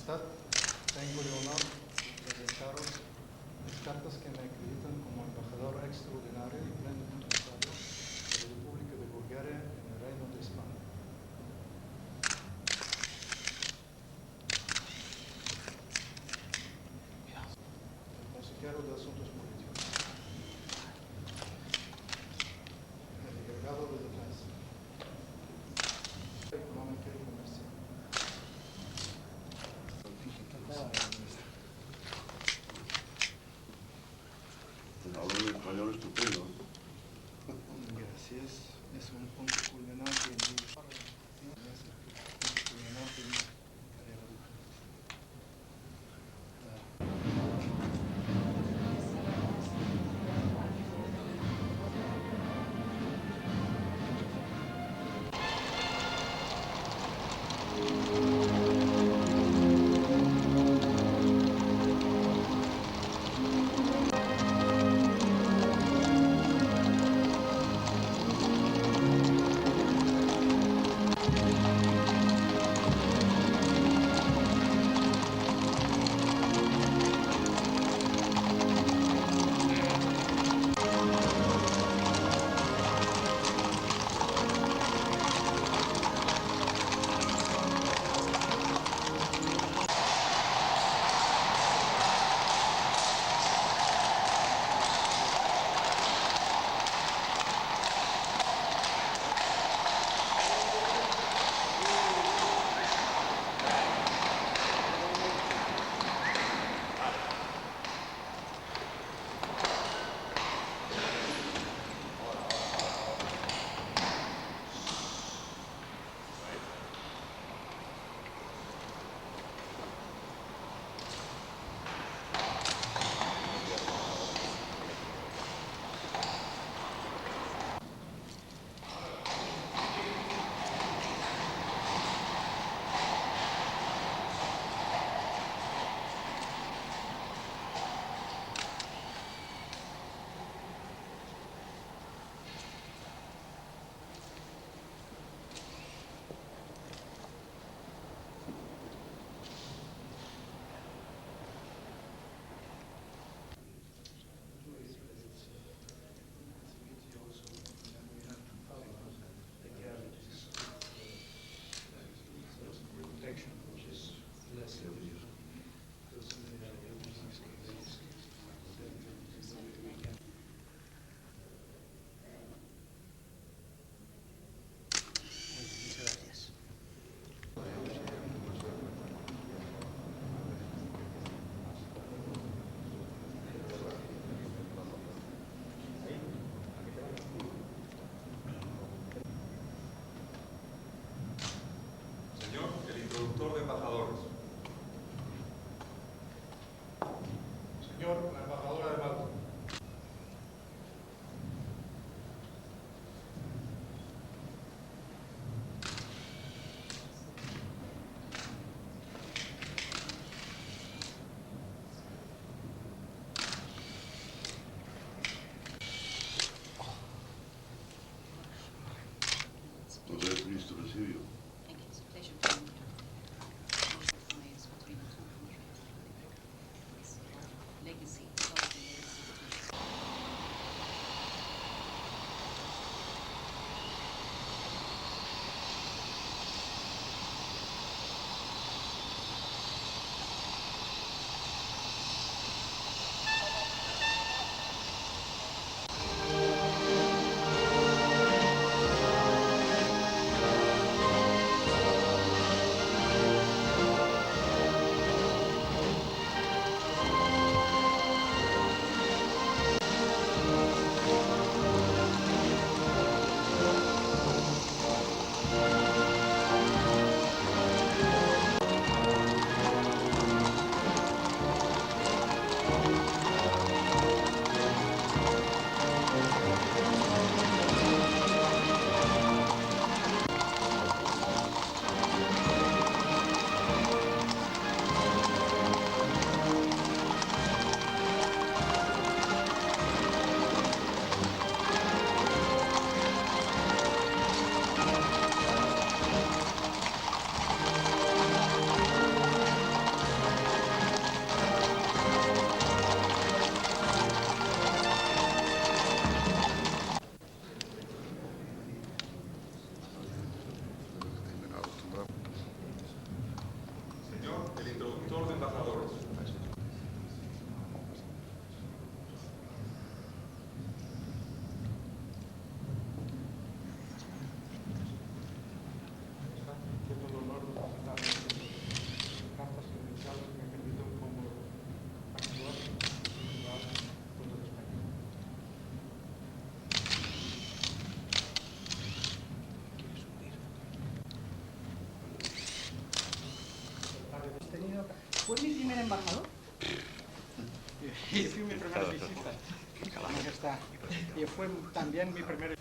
Majestad, tengo el honor de presentaros las cartas que me acreditan como embajador extraordinario y plenamente interesado de la República de Bulgaria en el Reino de España. El consejero de Asuntos Políticos. El encargado de Defensa. Económica y Comercial. Hablo un español estupendo. Gracias. Es un punto primer embajador? Y fue mi primera visita a la majestad. Y fue también mi primer...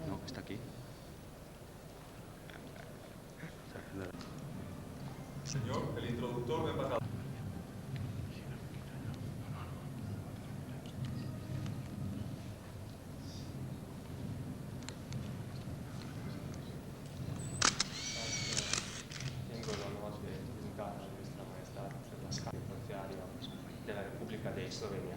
No, está aquí. Señor, el introductor de embajada. Tengo el honor de presentar a Nuestra Majestad el Mascate Terciario de la República de Eslovenia.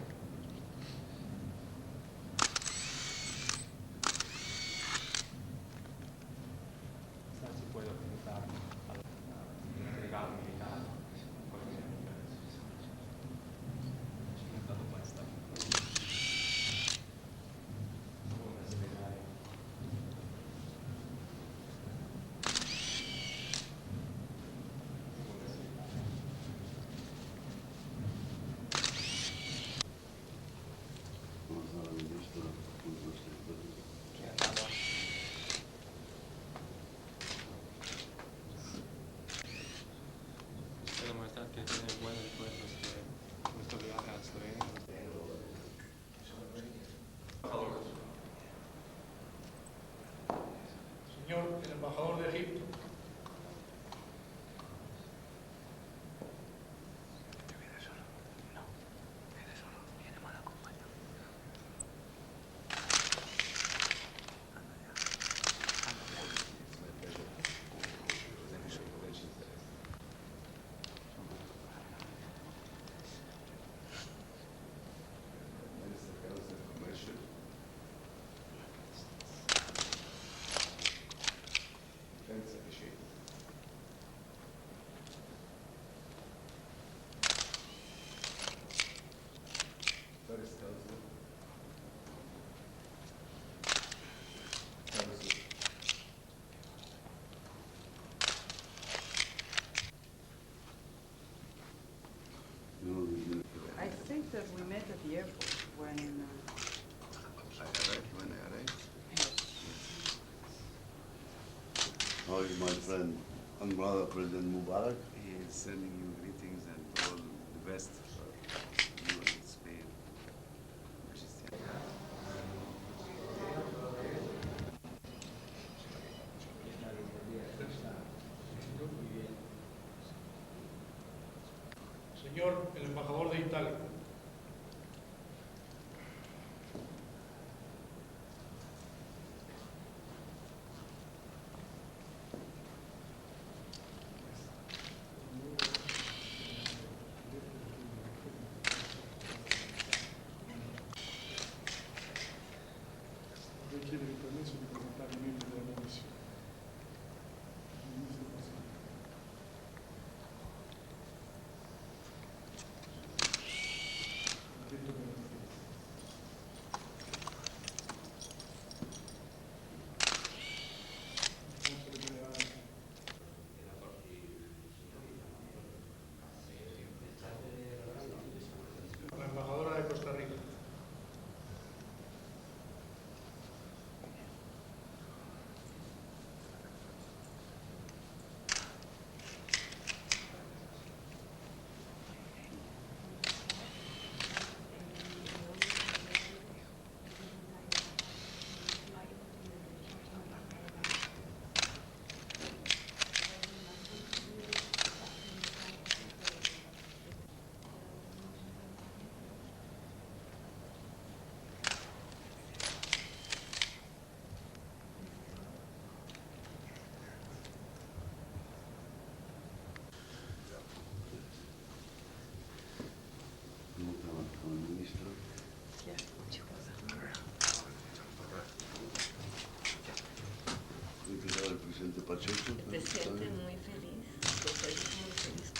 Si puedo presentar al regalo militar. Quiero mostrar que tiene buenos recuerdos de nuestro viaje a Eslovenia. Señor, el embajador de Egipto. I think that we met at the airport when... When I arrived. How is my friend and brother President Mubarak? He is sending you greetings and all the best for you and Spain. Señor, el embajador de Italia. Richiede il permesso di presentare i membri della commissione. siente Pacheco? Te sientes muy feliz, muy feliz